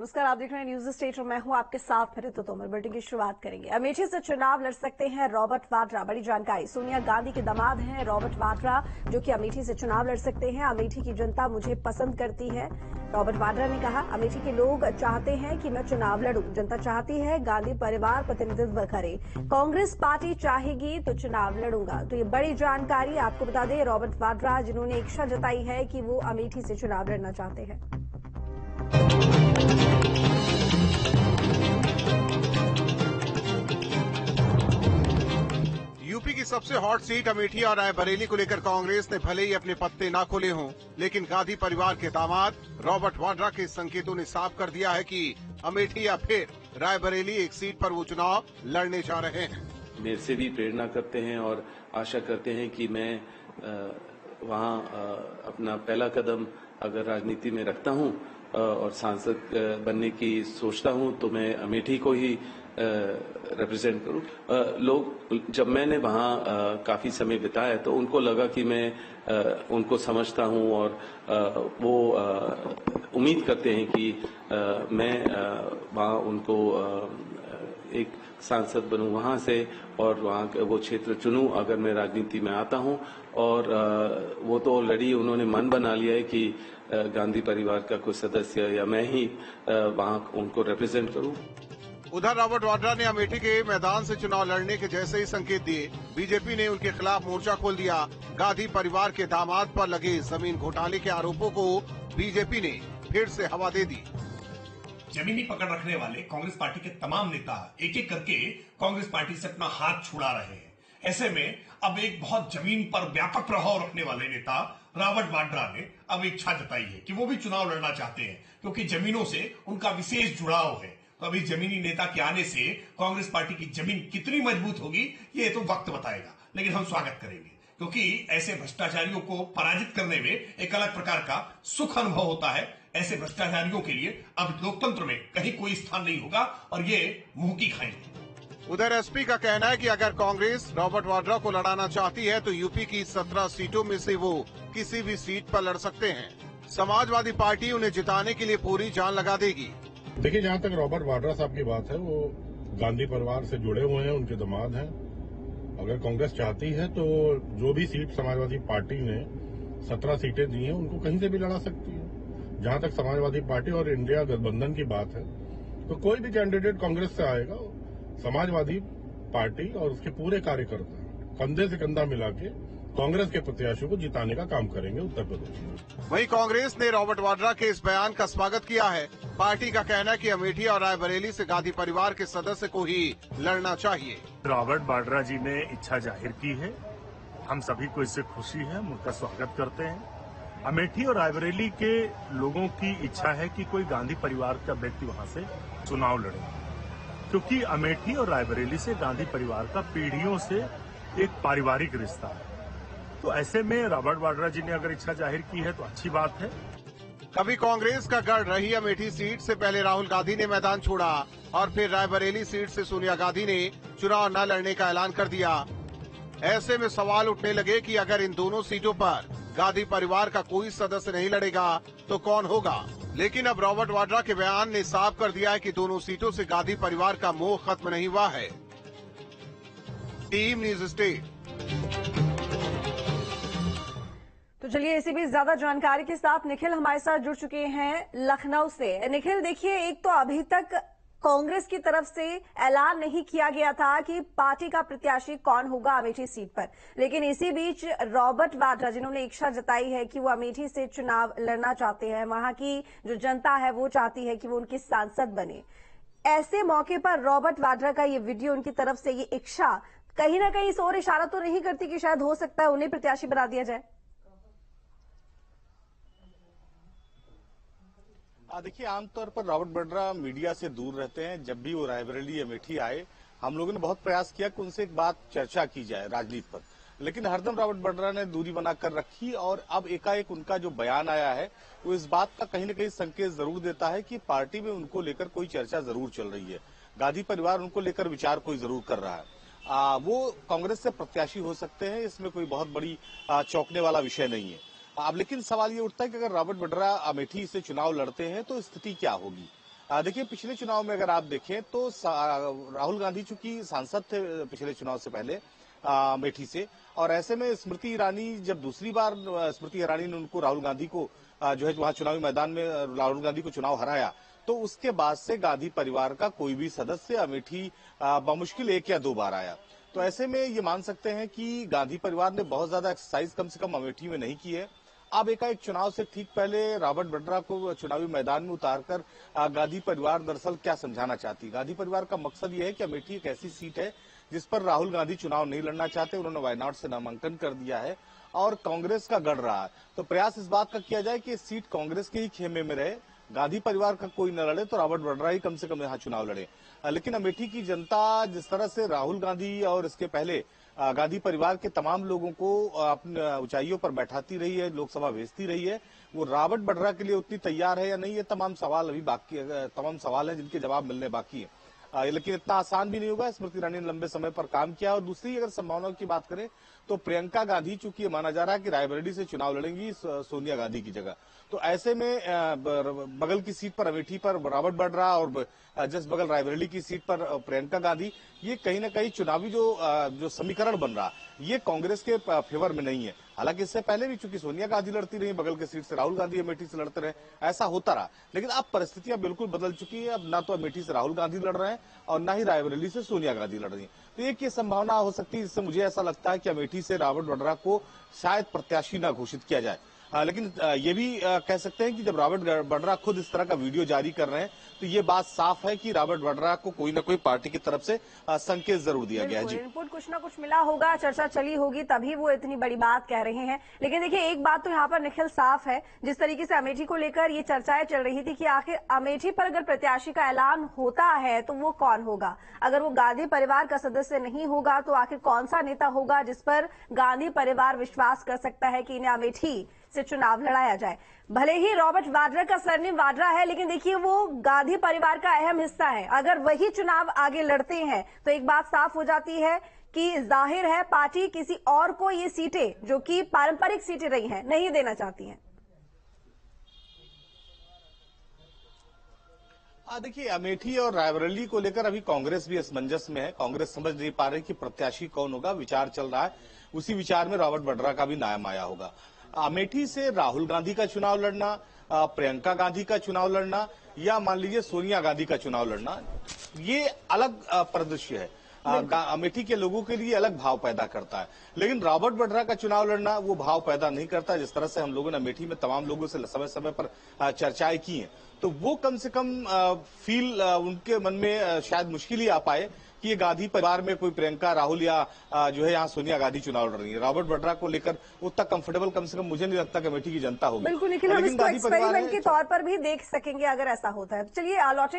नमस्कार, आप देख रहे हैं न्यूज स्टेट और मैं हूं आपके साथ फिर तो तोमर। बुलेटिन की शुरुआत करेंगे। अमेठी से चुनाव लड़ सकते हैं रॉबर्ट वाड्रा। बड़ी जानकारी, सोनिया गांधी के दामाद हैं रॉबर्ट वाड्रा, जो कि अमेठी से चुनाव लड़ सकते हैं। अमेठी की जनता मुझे पसंद करती है, रॉबर्ट वाड्रा ने कहा। अमेठी के लोग चाहते हैं कि मैं चुनाव लड़ूं। जनता चाहती है गांधी परिवार प्रतिनिधित्व करे। कांग्रेस पार्टी चाहेगी तो चुनाव लड़ूंगा। तो ये बड़ी जानकारी आपको बता दें, रॉबर्ट वाड्रा जिन्होंने इच्छा जताई है कि वो अमेठी से चुनाव लड़ना चाहते हैं। यूपी की सबसे हॉट सीट अमेठी और रायबरेली को लेकर कांग्रेस ने भले ही अपने पत्ते ना खोले हों, लेकिन गांधी परिवार के दामाद रॉबर्ट वाड्रा के संकेतों ने साफ कर दिया है कि अमेठी या फिर रायबरेली एक सीट पर वो चुनाव लड़ने जा रहे हैं। मेरे से भी प्रेरणा करते हैं और आशा करते हैं कि मैं वहां अपना पहला कदम अगर राजनीति में रखता हूं और सांसद बनने की सोचता हूं तो मैं अमेठी को ही रिप्रेजेंट करूं। लोग जब मैंने वहां काफी समय बिताया तो उनको लगा कि मैं उनको समझता हूं और वो उम्मीद करते हैं कि मैं वहां उनको एक सांसद बनूं वहां से और वहां वो क्षेत्र चुनूं अगर मैं राजनीति में आता हूं। और वो तो ऑलरेडी उन्होंने मन बना लिया है कि गांधी परिवार का कोई सदस्य या मैं ही वहां उनको रिप्रेजेंट करूं। उधर रॉबर्ट वाड्रा ने अमेठी के मैदान से चुनाव लड़ने के जैसे ही संकेत दिए, बीजेपी ने उनके खिलाफ मोर्चा खोल दिया। गांधी परिवार के दामाद पर लगे जमीन घोटाले के आरोपों को बीजेपी ने फिर से हवा दे दी। जमीनी पकड़ रखने वाले कांग्रेस पार्टी के तमाम नेता एक एक करके कांग्रेस पार्टी से अपना हाथ छुड़ा रहे हैं। ऐसे में अब एक बहुत जमीन पर व्यापक प्रभाव रखने वाले नेता रॉबर्ट वाड्रा ने अब इच्छा जताई है कि वो भी चुनाव लड़ना चाहते हैं, क्योंकि जमीनों से उनका विशेष जुड़ाव है। तो अभी जमीनी नेता के आने से कांग्रेस पार्टी की जमीन कितनी मजबूत होगी ये तो वक्त बताएगा, लेकिन हम स्वागत करेंगे, क्योंकि ऐसे भ्रष्टाचारियों को पराजित करने में एक अलग प्रकार का सुख अनुभव होता है। ऐसे भ्रष्टाचारियों के लिए अब लोकतंत्र में कहीं कोई स्थान नहीं होगा और ये मुंह की खाएंगे। उधर एसपी का कहना है कि अगर कांग्रेस रॉबर्ट वाड्रा को लड़ाना चाहती है तो यूपी की 17 सीटों में से वो किसी भी सीट पर लड़ सकते हैं। समाजवादी पार्टी उन्हें जिताने के लिए पूरी जान लगा देगी। देखिए, जहाँ तक रॉबर्ट वाड्रा साहब की बात है, वो गांधी परिवार से जुड़े हुए हैं, उनके दामाद हैं। अगर कांग्रेस चाहती है तो जो भी सीट समाजवादी पार्टी ने 17 सीटें दी हैं उनको कहीं से भी लड़ा सकती है। जहाँ तक समाजवादी पार्टी और इंडिया गठबंधन की बात है तो कोई भी कैंडिडेट कांग्रेस से आएगा, समाजवादी पार्टी और उसके पूरे कार्यकर्ता कंधे से कंधा मिला के कांग्रेस के प्रत्याशी को जिताने का काम करेंगे उत्तर प्रदेश में। वहीं कांग्रेस ने रॉबर्ट वाड्रा के इस बयान का स्वागत किया है। पार्टी का कहना है कि अमेठी और रायबरेली से गांधी परिवार के सदस्य को ही लड़ना चाहिए। रॉबर्ट वाड्रा जी ने इच्छा जाहिर की है, हम सभी को इससे खुशी है, हम उनका स्वागत करते हैं। अमेठी और रायबरेली के लोगों की इच्छा है कि कोई गांधी परिवार का व्यक्ति वहां से चुनाव लड़े, क्योंकि अमेठी और रायबरेली से गांधी परिवार का पीढ़ियों से एक पारिवारिक रिश्ता है। तो ऐसे में रॉबर्ट वाड्रा जी ने अगर इच्छा जाहिर की है तो अच्छी बात है। कभी कांग्रेस का गढ़ रही अमेठी सीट से पहले राहुल गांधी ने मैदान छोड़ा और फिर रायबरेली सीट से सोनिया गांधी ने चुनाव न लड़ने का ऐलान कर दिया। ऐसे में सवाल उठने लगे कि अगर इन दोनों सीटों पर गांधी परिवार का कोई सदस्य नहीं लड़ेगा तो कौन होगा। लेकिन अब रॉबर्ट वाड्रा के बयान ने साफ कर दिया है कि दोनों सीटों से गांधी परिवार का मोह खत्म नहीं हुआ है। Team news state. तो चलिए, इसी भी ज्यादा जानकारी के साथ निखिल हमारे साथ जुड़ चुके हैं लखनऊ से। निखिल, देखिए, एक तो अभी तक कांग्रेस की तरफ से ऐलान नहीं किया गया था कि पार्टी का प्रत्याशी कौन होगा अमेठी सीट पर, लेकिन इसी बीच रॉबर्ट वाड्रा जिन्होंने इच्छा जताई है कि वो अमेठी से चुनाव लड़ना चाहते हैं, वहां की जो जनता है वो चाहती है कि वो उनकी सांसद बने। ऐसे मौके पर रॉबर्ट वाड्रा का ये वीडियो, उनकी तरफ से ये इच्छा कहीं ना कहीं इस ओर इशारा तो नहीं करती कि शायद हो सकता है उन्हें प्रत्याशी बना दिया जाए? देखिए, आमतौर पर रॉबर्ट वाड्रा मीडिया से दूर रहते हैं। जब भी वो रायबरेली अमेठी आए, हम लोगों ने बहुत प्रयास किया कि उनसे एक बात चर्चा की जाए राजनीति पर, लेकिन हरदम रॉबर्ट वाड्रा ने दूरी बनाकर रखी। और अब एकाएक उनका जो बयान आया है वो इस बात का कहीं न कहीं संकेत जरूर देता है कि पार्टी में उनको लेकर कोई चर्चा जरूर चल रही है। गांधी परिवार उनको लेकर विचार कोई जरूर कर रहा है। वो कांग्रेस से प्रत्याशी हो सकते हैं, इसमें कोई बहुत बड़ी चौंकने वाला विषय नहीं है। अब लेकिन सवाल ये उठता है कि अगर रॉबर्ट वाड्रा अमेठी से चुनाव लड़ते हैं तो स्थिति क्या होगी। देखिए, पिछले चुनाव में अगर आप देखें तो राहुल गांधी चूंकि सांसद थे पिछले चुनाव से पहले अमेठी से, और ऐसे में स्मृति ईरानी जब दूसरी बार स्मृति ईरानी ने उनको राहुल गांधी को जो है वहां चुनावी मैदान में राहुल गांधी को चुनाव हराया, तो उसके बाद से गांधी परिवार का कोई भी सदस्य अमेठी बमुश्किल 1 या 2 बार आया। तो ऐसे में ये मान सकते हैं कि गांधी परिवार ने बहुत ज्यादा एक्सरसाइज कम से कम अमेठी में नहीं की है। अब एकाएक चुनाव से ठीक पहले रॉबर्ट वड्रा को चुनावी मैदान में उतारकर गांधी परिवार दरअसल क्या समझाना चाहती है। गांधी परिवार का मकसद यह है कि अमेठी एक ऐसी सीट है जिस पर राहुल गांधी चुनाव नहीं लड़ना चाहते, उन्होंने वायनाड से नामांकन कर दिया है और कांग्रेस का गढ़ रहा है। तो प्रयास इस बात का किया जाए कि सीट कांग्रेस के ही खेमे में रहे, गांधी परिवार का कोई न लड़े तो रॉबर्ट वड्रा ही कम से कम यहाँ चुनाव लड़े। लेकिन अमेठी की जनता जिस तरह से राहुल गांधी और इसके पहले गांधी परिवार के तमाम लोगों को अपनी ऊंचाइयों पर बैठाती रही है, लोकसभा भेजती रही है, वो रॉबर्ट वड्रा के लिए उतनी तैयार है या नहीं, ये तमाम सवाल अभी बाकी, तमाम सवाल हैं जिनके जवाब मिलने बाकी है। लेकिन इतना आसान भी नहीं होगा। स्मृति ईरानी ने लंबे समय पर काम किया। और दूसरी अगर संभावनाओं की बात करें तो प्रियंका गांधी, चूंकि माना जा रहा है कि रायबरेली से चुनाव लड़ेंगी सोनिया गांधी की जगह, तो ऐसे में बगल की सीट पर अमेठी पर रॉबर्ट वड्रा और जस्ट बगल रायबरेली की सीट पर प्रियंका गांधी, ये कहीं ना कहीं चुनावी जो समीकरण बन रहा ये कांग्रेस के फेवर में नहीं है। हालांकि इससे पहले भी चूंकि सोनिया गांधी लड़ती रही बगल के सीट से, राहुल गांधी अमेठी से लड़ते रहे, ऐसा होता रहा। लेकिन अब परिस्थितियां बिल्कुल बदल चुकी है। अब ना तो अमेठी से राहुल गांधी लड़ रहे हैं और ना ही रायबरेली से सोनिया गांधी लड़ रही है। तो एक ये संभावना हो सकती है जिससे मुझे ऐसा लगता है कि अमेठी से रॉबर्ट वड्रा को शायद प्रत्याशी न घोषित किया जाए। लेकिन ये भी कह सकते हैं कि जब रॉबर्ट वड्रा खुद इस तरह का वीडियो जारी कर रहे हैं तो ये बात साफ है कि रॉबर्ट वड्रा को कोई न कोई पार्टी की तरफ से संकेत जरूर दिया गया है। जी, इनपुट कुछ ना कुछ मिला होगा, चर्चा चली होगी, तभी वो इतनी बड़ी बात कह रहे हैं। लेकिन देखिए, एक बात तो यहाँ पर निखिल साफ है, जिस तरीके से अमेठी को लेकर ये चर्चाएं चल रही थी कि आखिर अमेठी पर अगर प्रत्याशी का ऐलान होता है तो वो कौन होगा। अगर वो गांधी परिवार का सदस्य नहीं होगा तो आखिर कौन सा नेता होगा जिस पर गांधी परिवार विश्वास कर सकता है कि इन्हें अमेठी से चुनाव लड़ाया जाए। भले ही रॉबर्ट वाड्रा का सरनेम वाड्रा है, लेकिन देखिए वो गांधी परिवार का अहम हिस्सा है। अगर वही चुनाव आगे लड़ते हैं तो एक बात साफ हो जाती है कि जाहिर है पार्टी किसी और को ये सीटें, जो कि पारंपरिक सीटें रही हैं, नहीं देना चाहती हैं। देखिए, अमेठी और रायबरेली को लेकर अभी कांग्रेस भी असमंजस में है। कांग्रेस समझ नहीं पा रही कि प्रत्याशी कौन होगा, विचार चल रहा है। उसी विचार में रॉबर्ट वड्रा का भी नाम आया होगा। अमेठी से राहुल गांधी का चुनाव लड़ना, प्रियंका गांधी का चुनाव लड़ना, या मान लीजिए सोनिया गांधी का चुनाव लड़ना, ये अलग परिदृश्य है। अमेठी के लोगों के लिए अलग भाव पैदा करता है। लेकिन रॉबर्ट वड्रा का चुनाव लड़ना वो भाव पैदा नहीं करता। जिस तरह से हम लोगों ने अमेठी में तमाम लोगों से समय समय पर चर्चाएं की हैं, तो वो कम से कम फील उनके मन में शायद मुश्किल ही आ पाए कि ये गांधी परिवार में कोई प्रियंका, राहुल या जो है यहाँ सोनिया गांधी चुनाव लड़ रही है। रॉबर्ट वड्रा को लेकर उतना कंफर्टेबल कम से कम मुझे नहीं लगता कि अमेठी की जनता होगी। बिल्कुल, लेकिन हम इसको एक्सपेरिमेंट के तौर पर भी देख सकेंगे अगर ऐसा होता है। तो चलिए लौटे